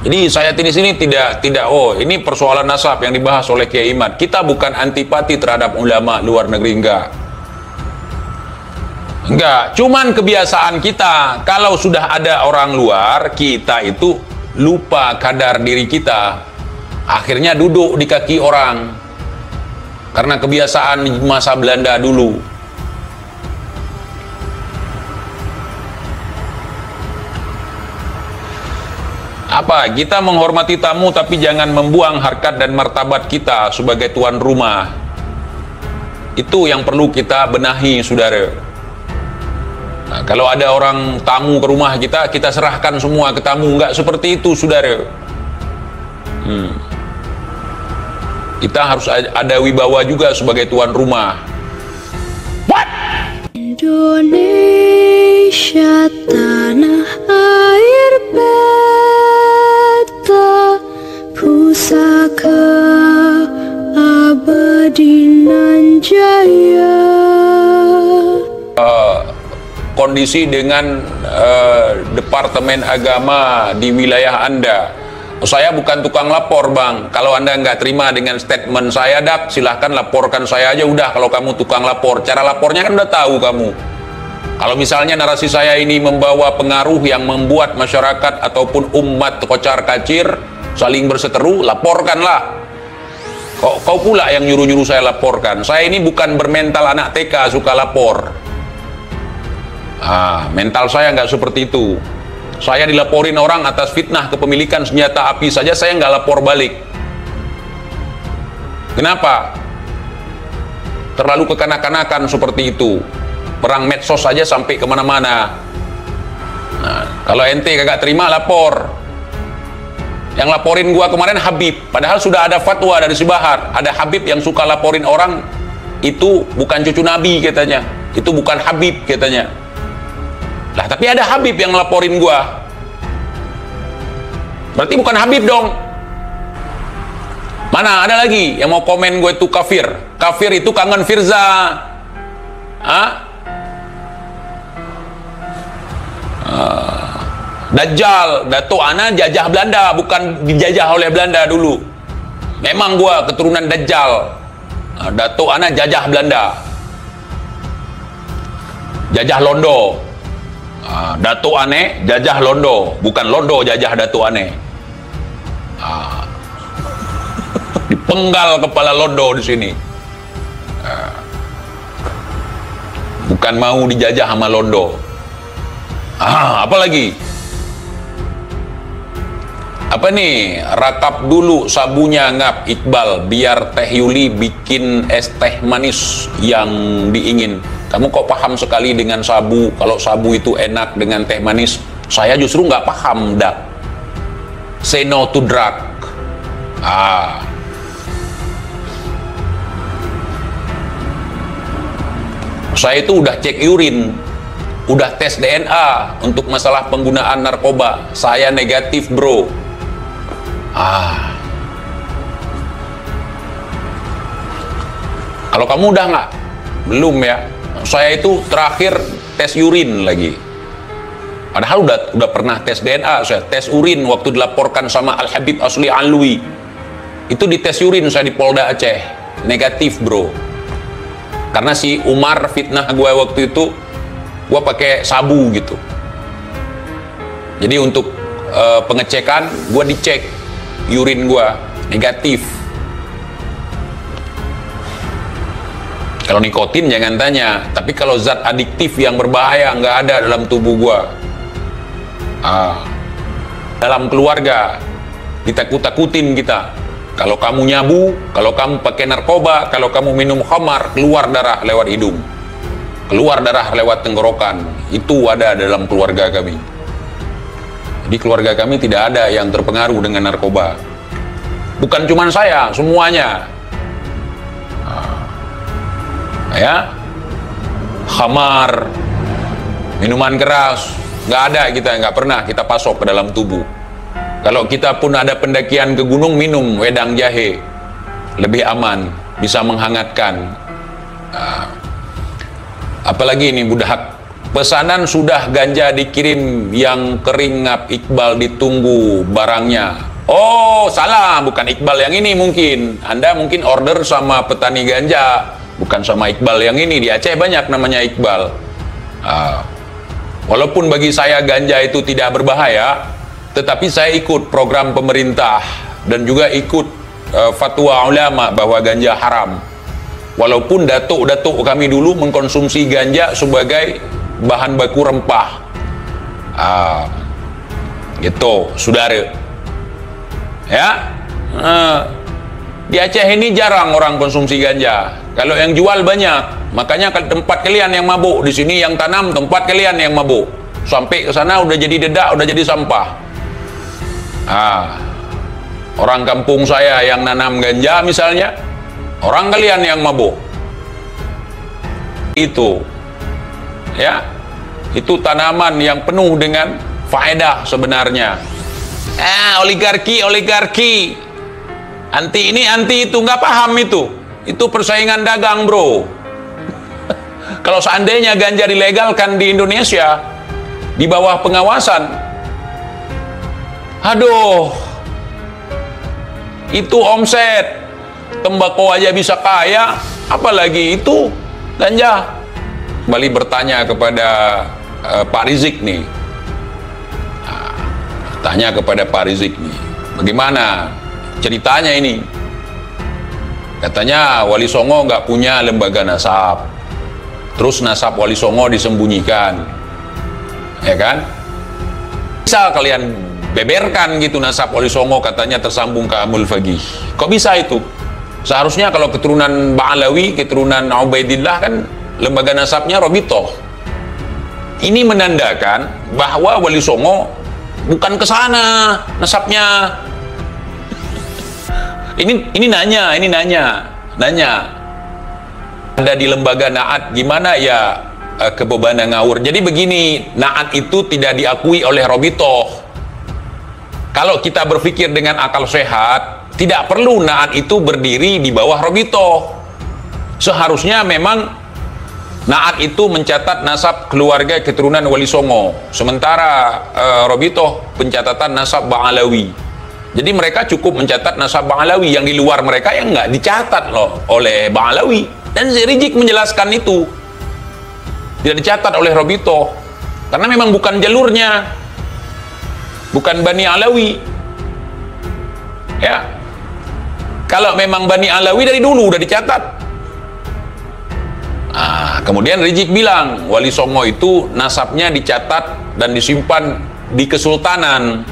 Jadi saya di sini tidak oh ini persoalan nasab yang dibahas oleh Kiai Imad. Kita bukan antipati terhadap ulama luar negeri, enggak, cuman kebiasaan kita kalau sudah ada orang luar, kita itu lupa kadar diri kita, akhirnya duduk di kaki orang karena kebiasaan masa Belanda dulu. Apa? Kita menghormati tamu tapi jangan membuang harkat dan martabat kita sebagai tuan rumah. Itu yang perlu kita benahi, saudara. Nah, kalau ada orang tamu ke rumah kita, kita serahkan semua ke tamu. Enggak seperti itu, saudara. Kita harus ada wibawa juga sebagai tuan rumah. What? Indonesia tanah air beta, pusaka abadi nan jaya. Kondisi dengan Departemen Agama di wilayah Anda. Saya bukan tukang lapor, Bang. Kalau Anda nggak terima dengan statement saya, Dak, silahkan laporkan saya aja udah. Kalau kamu tukang lapor, cara lapornya kan udah tahu kamu. Kalau misalnya narasi saya ini membawa pengaruh yang membuat masyarakat ataupun umat kocar kacir, saling berseteru, laporkanlah. Kau pula yang nyuruh-nyuruh saya laporkan. Saya ini bukan bermental anak TK suka lapor. Mental saya nggak seperti itu. Saya dilaporin orang atas fitnah kepemilikan senjata api saja, saya nggak lapor balik. Kenapa? Terlalu kekanak-kanakan seperti itu. Perang medsos saja sampai kemana-mana. Nah, kalau ente kagak terima, lapor. Yang laporin gua kemarin Habib, padahal sudah ada fatwa dari si Bahar. Ada Habib yang suka laporin orang, itu bukan cucu Nabi katanya. Itu bukan Habib katanya. Lah, tapi ada Habib yang laporin gua. Berarti bukan Habib dong. Mana ada lagi yang mau komen gue itu kafir? Kafir itu kangen Firza. Dajjal, Dato' Ana jajah Belanda, bukan dijajah oleh Belanda dulu. Memang gua keturunan Dajjal. Dato' Ana jajah Belanda. Jajah Londo. Dato' Ane jajah Londo, bukan Londo jajah Dato' Ane. Dipenggal kepala Londo di sini. Bukan mau dijajah sama Londo. Apa lagi? Apa nih? Rakap dulu sabunya ngap Iqbal, biar Teh Yuli bikin es teh manis yang diingin. Kamu kok paham sekali dengan sabu? Kalau sabu itu enak dengan teh manis, saya justru nggak paham, Dak. Say no to drug. Saya itu udah cek urin, udah tes DNA untuk masalah penggunaan narkoba. Saya negatif, bro. Kalau kamu udah nggak? Belum ya. Saya itu terakhir tes urin lagi. Padahal udah pernah tes DNA, saya tes urin waktu dilaporkan sama Al Habib Asli Alwi. Itu di tes urin saya di Polda Aceh, negatif, bro. Karena si Umar fitnah gue waktu itu, gue pakai sabu gitu. Jadi untuk pengecekan, gue dicek urin gue negatif. Kalau nikotin jangan tanya, tapi kalau zat adiktif yang berbahaya nggak ada dalam tubuh gua. Dalam keluarga ditakut-takutin kita. Kalau kamu nyabu, kalau kamu pakai narkoba, kalau kamu minum khamar, keluar darah lewat hidung, keluar darah lewat tenggorokan. Itu ada dalam keluarga kami. Di keluarga kami tidak ada yang terpengaruh dengan narkoba. Bukan cuma saya, semuanya. Ya, khamar, minuman keras, nggak ada, kita nggak pernah kita pasok ke dalam tubuh. Kalau kita pun ada pendakian ke gunung, minum wedang jahe, lebih aman, bisa menghangatkan. Apalagi ini budak Pesanan sudah, ganja dikirim, yang kering ngap Iqbal ditunggu barangnya. Oh, salah, bukan Iqbal yang ini mungkin. Anda mungkin order sama petani ganja, bukan sama Iqbal yang ini. Di Aceh banyak namanya Iqbal. Walaupun bagi saya ganja itu tidak berbahaya, tetapi saya ikut program pemerintah dan juga ikut fatwa ulama bahwa ganja haram. Walaupun datuk-datuk kami dulu mengkonsumsi ganja sebagai bahan baku rempah. Gitu, saudara. Ya. Di Aceh ini jarang orang konsumsi ganja. Kalau yang jual banyak. Makanya tempat kalian yang mabuk, di sini yang tanam tempat kalian yang mabuk. Sampai ke sana udah jadi dedak, udah jadi sampah. Orang kampung saya yang nanam ganja misalnya, orang kalian yang mabuk. Itu. Ya, itu tanaman yang penuh dengan faedah sebenarnya. Oligarki, anti ini, anti itu, nggak paham itu. Itu persaingan dagang, bro. Kalau seandainya ganja dilegalkan di Indonesia, di bawah pengawasan, aduh, itu omset tembakau aja bisa kaya, apalagi itu ganja. Kembali bertanya kepada Pak Rizik nih. Tanya kepada Pak Rizik nih, bagaimana ceritanya ini? Katanya Wali Songo nggak punya lembaga nasab, terus nasab Wali Songo disembunyikan, ya kan? Bisa kalian beberkan gitu nasab Wali Songo katanya tersambung ke Amul Fagih. Kok bisa itu? Seharusnya kalau keturunan Ba'alawi, keturunan Ubaidillah kan lembaga nasabnya Robitoh. Ini menandakan bahwa Wali Songo bukan ke sana nasabnya. Ini nanya. Anda di lembaga Naat gimana ya kebebanan ngawur. Jadi begini, Naat itu tidak diakui oleh Robitoh. Kalau kita berpikir dengan akal sehat, tidak perlu Naat itu berdiri di bawah Robitoh. Seharusnya memang Naat itu mencatat nasab keluarga keturunan Wali Songo, sementara Robitoh pencatatan nasab Ba'alawi. Jadi mereka cukup mencatat nasab Ba'alawi, yang di luar mereka yang nggak dicatat loh oleh Ba'alawi. Dan Rizik menjelaskan itu tidak dicatat oleh Robitoh karena memang bukan jalurnya, bukan Bani Alawi. Ya, kalau memang Bani Alawi dari dulu udah dicatat. Kemudian Rizik bilang Wali Songo itu nasabnya dicatat dan disimpan di Kesultanan.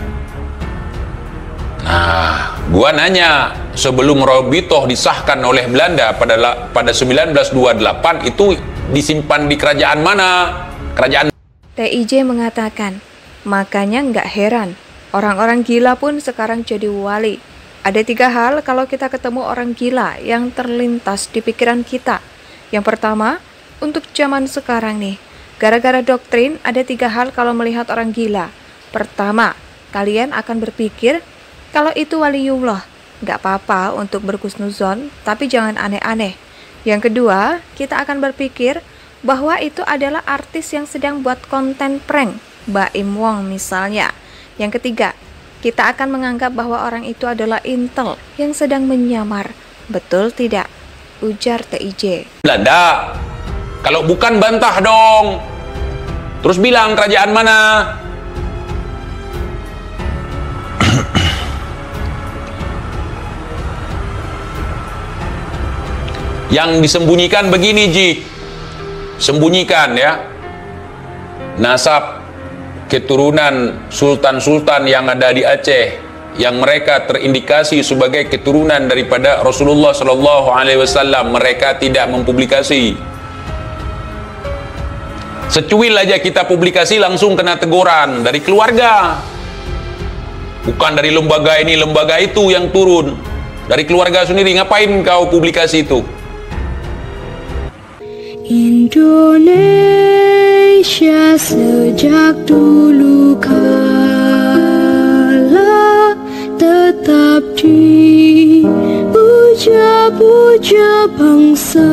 Gua nanya, sebelum Robitoh disahkan oleh Belanda pada 1928 itu disimpan di kerajaan mana? Kerajaan TIJ mengatakan, makanya nggak heran orang-orang gila pun sekarang jadi wali. Ada 3 hal kalau kita ketemu orang gila yang terlintas di pikiran kita. Yang pertama, untuk zaman sekarang nih, gara-gara doktrin ada 3 hal kalau melihat orang gila. Pertama, kalian akan berpikir kalau itu waliullah, nggak apa-apa untuk berhusnuzon, tapi jangan aneh-aneh. Yang kedua, kita akan berpikir bahwa itu adalah artis yang sedang buat konten prank, Baim Wong misalnya. Yang ketiga, kita akan menganggap bahwa orang itu adalah intel yang sedang menyamar. Betul tidak? Ujar TIJ. Belanda. Kalau bukan bantah dong. Terus bilang kerajaan mana? Yang disembunyikan begini, Ji. Sembunyikan ya. Nasab keturunan sultan-sultan yang ada di Aceh, yang mereka terindikasi sebagai keturunan daripada Rasulullah Sallallahu Alaihi Wasallam, mereka tidak mempublikasi. Secuil aja kita publikasi langsung kena teguran dari keluarga, bukan dari lembaga ini lembaga itu yang turun, dari keluarga sendiri. Ngapain kau publikasi itu? Indonesia sejak dulu kala tetap dipuja-puja bangsa.